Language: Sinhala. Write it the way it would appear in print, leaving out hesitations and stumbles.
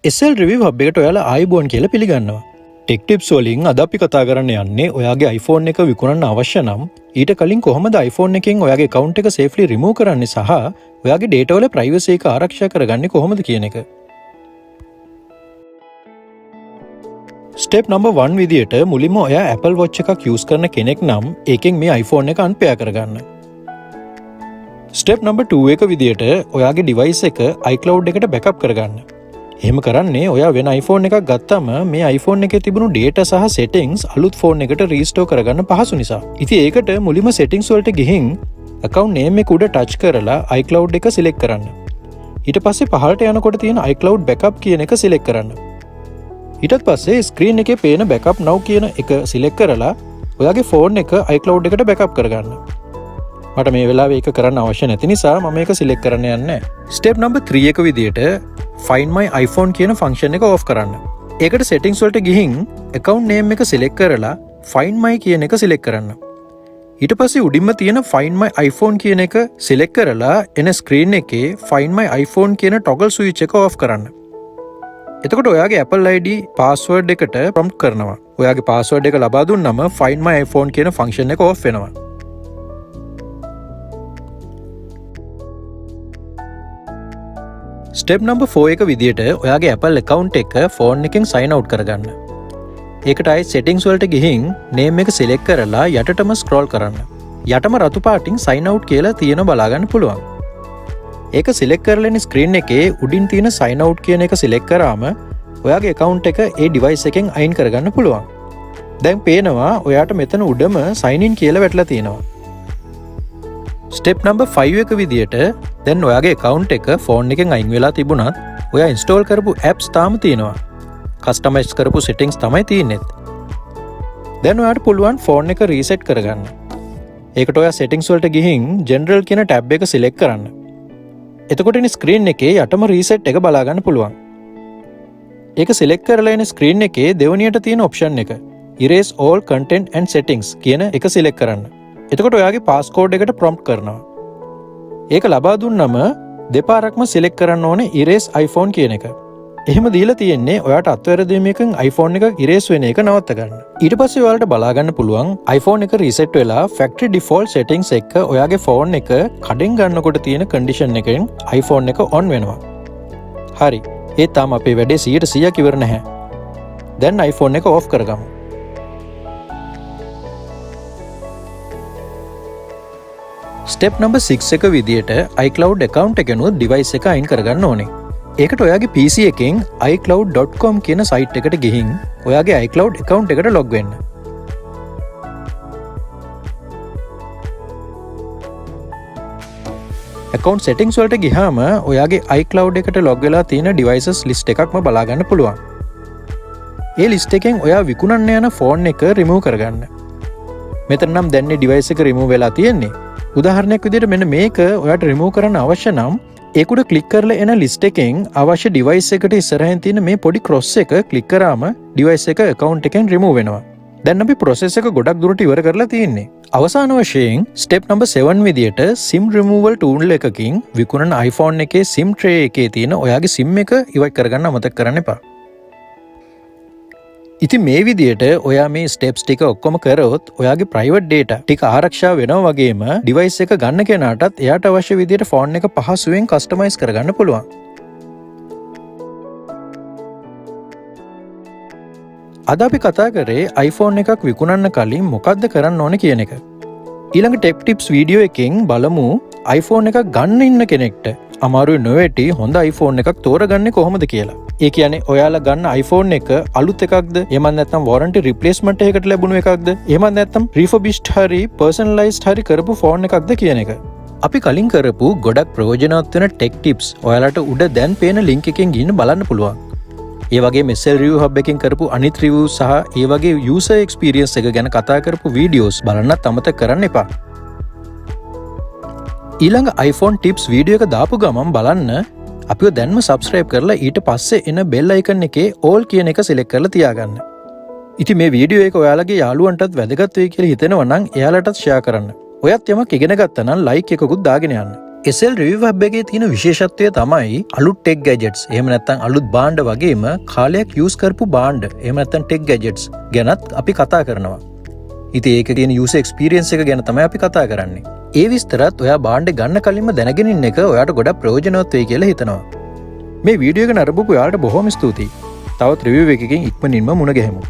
SL Review Hub එකට ඔයාලා ආයුබෝවන් කියලා පිළිගන්නවා. ටෙක් ටිප්ස් වලින් අද අපි කතා කරන්න යන්නේ ඔයාගේ iPhone එක විකුණන්න අවශ්‍ය නම් ඊට කලින් කොහොමද iPhone එකෙන් ඔයාගේ account එක safely remove කරන්නේ සහ ඔයාගේ data වල privacy එක ආරක්ෂා කරගන්නේ කොහොමද කියන එක. Step number 1 විදියට මුලින්ම ඔයා Apple Watch එකක් use කරන කෙනෙක් නම් ඒකෙන් මේ iPhone එක unpair කරගන්න. Step number 2 එක විදියට ඔයාගේ device එක iCloud එකට backup කරගන්න. එහෙම කරන්නේ ඔයා වෙන iPhone එකක් ගත්තම මේ iPhone එකේ තිබුණු data සහ settings අලුත් phone එකට restore කරගන්න පහසු නිසා. ඉතින් ඒකට මුලින්ම settings වලට ගිහින් account name එක උඩ touch කරලා iCloud එක select කරන්න. ඊට පස්සේ පහළට යනකොට තියෙන iCloud backup කියන එක select කරන්න. ඊට පස්සේ screen එකේ පේන backup now කියන එක select කරලා ඔයාගේ phone එක iCloud එකට backup කරගන්න. මට මේ වෙලාවේ ඒක කරන්න අවශ්‍ය නැති නිසා මම මේක select කරන්න යන්නේ. Step number 3 එක විදියට Find My iPhone කියන function එක off කරන්න. ඒකට settings වලට ගිහින් account name එක select කරලා Find My කියන එක select කරන්න. ඊට පස්සේ උඩින්ම තියෙන Find My iPhone කියන එක select කරලා එන screen එකේ Find My iPhone කියන toggle switch එක off කරන්න. එතකොට ඔයාගේ Apple ID password එකට prompt කරනවා. ඔයාගේ password එක ලබා දුන්නම Find My iPhone කියන function එක off වෙනවා. Step number 4 එක විදියට ඔයාගේ Apple account එක phone එකෙන් sign out කරගන්න. ඒකට ආයි settings වලට ගිහින් name එක select කරලා යටටම scroll කරන්න. යටම රතු පාටින් sign out කියලා තියෙන බලා ගන්න පුළුවන්. ඒක select කරලා ඉන්න screen එකේ උඩින් තියෙන sign out කියන එක select කරාම ඔයාගේ account එක ඒ device එකෙන් අයින් කරගන්න පුළුවන්. දැන් පේනවා ඔයාට මෙතන උඩම sign in කියලා වැටලා තියෙනවා. Step number 5 එක විදියට දැන් ඔයාගේ account එක phone එකෙන් අයින් වෙලා තිබුණත් ඔයා install කරපු apps තාම තියෙනවා. customize කරපු settings තමයි තියෙන්නේ. දැන් ඔයාට පුළුවන් phone එක reset කරගන්න. ඒකට ඔයා settings වලට ගිහින් general කියන tab එක select කරන්න. එතකොට ඉන්නේ screen එකේ යටම reset එක බලා ගන්න පුළුවන්. ඒක select කරලා ඉන්නේ screen එකේ දෙවණියට තියෙන option එක erase all content and settings කියන එක select කරන්න. එතකොට ඔයාගේ passcode එකට prompt කරනවා. ඒක ලබා දුන්නම දෙපාරක්ම select කරන්න ඕනේ erase iPhone කියන එක. එහෙම දීලා තියෙන්නේ ඔයාට අත්වැරදීමකින් iPhone එක erase වෙන එක නවත්ත ගන්න. ඊට පස්සේ ඔයාලට බලා ගන්න පුළුවන් iPhone එක reset වෙලා factory default settings එක ඔයාගේ phone එක කඩෙන් ගන්නකොට තියෙන condition එකෙන් iPhone එක on වෙනවා. හරි. ඒ තාම අපේ වැඩේ 100% ඉවර නැහැ. දැන් iPhone එක off කරගමු. Step number 6 එක විදියට iCloud account එකනොත් device එක අයින් කරගන්න ඕනේ. ඒකට ඔයාගේ PC එකෙන් iCloud.com කියන site එකට ගිහින් ඔයාගේ iCloud account එකට log වෙන්න. account settings වලට ගියාම ඔයාගේ iCloud එකට log වෙලා තියෙන devices list එකක්ම බලා ගන්න පුළුවන්. ඒ list එකෙන් ඔයා විකුණන්න යන phone එක remove කරගන්න. මෙතන නම් දැන් මේ device එක remove වෙලා තියෙන්නේ. උදාහරණයක් විදිහට මෙන්න මේක ඔයාට remove කරන්න අවශ්‍ය නම් ඒක උඩ click කරලා එන list එකෙන් අවශ්‍ය device එකට ඉස්සරහින් තියෙන මේ පොඩි cross එක click කරාම device එක account එකෙන් remove වෙනවා. දැන් අපි process එක ගොඩක් දුරට ඉවර කරලා තියෙන්නේ. අවසාන වශයෙන් step number 7 විදියට SIM removal tool එකකින් විකුණන iPhone එකේ SIM tray එකේ තියෙන ඔයාගේ SIM එක ඉවත් කරගන්න අමතක කරන්න එපා. ඉතින් මේ විදියට ඔයා මේ ස්ටෙප්ස් ටික ඔක්කොම කරොත් ඔයාගේ ප්‍රයිවට් data ටික ආරක්ෂා වෙනවා වගේම device එක ගන්න කෙනාටත් එයාට අවශ්‍ය විදියට phone එක පහසුවෙන් customize කරගන්න පුළුවන්. අද අපි කතා කරේ iPhone එකක් විකුණන්න කලින් මොකක්ද කරන්න ඕනේ කියන එක. ඊළඟ tech tips වීඩියෝ එකෙන් බලමු iPhone එකක් ගන්න ඉන්න කෙනෙක්ට අමාරුයි නොවැටි හොඳ iPhone එකක් තෝරගන්නේ කොහොමද කියලා. ඒ කියන්නේ ඔයාලා ගන්න iPhone එක අලුත් එකක්ද? එහෙම නැත්නම් warranty replacement එකකට ලැබුණු එකක්ද? එහෙම නැත්නම් refurbished හරි personalized හරි කරපු phone එකක්ද කියන එක. අපි කලින් කරපු ගොඩක් ප්‍රයෝජනවත් වෙන tech tips ඔයාලට උඩ දැන් පේන link එකෙන් ගිහින් බලන්න පුළුවන්. ඒ වගේම SL Review Hub එකෙන් කරපු අනිත් reviews සහ ඒ වගේ user experience එක ගැන කතා කරපු videos බලන්නත් අමතක කරන්න එපා. ඊළඟ iPhone tips වීඩියෝ එක දාපු ගමන් බලන්න අපිව දැන්ම subscribe කරලා ඊට පස්සේ එන bell icon එකේ all කියන එක select කරලා තියාගන්න. ඉතින් මේ වීඩියෝ එක ඔයාලගේ යාළුවන්ටත් වැදගත් වෙයි කියලා හිතෙනවා නම් එයාලටත් share කරන්න. ඔයත් යමක් ඉගෙන ගත්තා නම් like එකකුත් දාගෙන යන්න. SL රිවිව් හබ් එකේ තියෙන විශේෂත්වය තමයි අලුත් ටෙක් ගැජට්ස් එහෙම නැත්නම් අලුත් භාණ්ඩ වගේම කාලයක් යූස් කරපු භාණ්ඩ එහෙම නැත්නම් ටෙක් ගැජට්ස් ගැනත් අපි කතා කරනවා. ඉතින් ඒක තියෙන යූසර් එක්ස්පීරියන්ස් එක ගැන තමයි අපි කතා කරන්නේ. ඒ විස්තරත් ඔයා භාණ්ඩ ගන්න කලින්ම දැනගෙන ඉන්න එක ඔයාට ගොඩක් ප්‍රයෝජනවත් වෙයි කියලා හිතනවා. මේ වීඩියෝ එක නරඹපු ඔයාලට බොහොම ස්තුතියි. තවත් රිවිව් එකකින් ඉක්මනින්ම මුණ ගැහෙමු.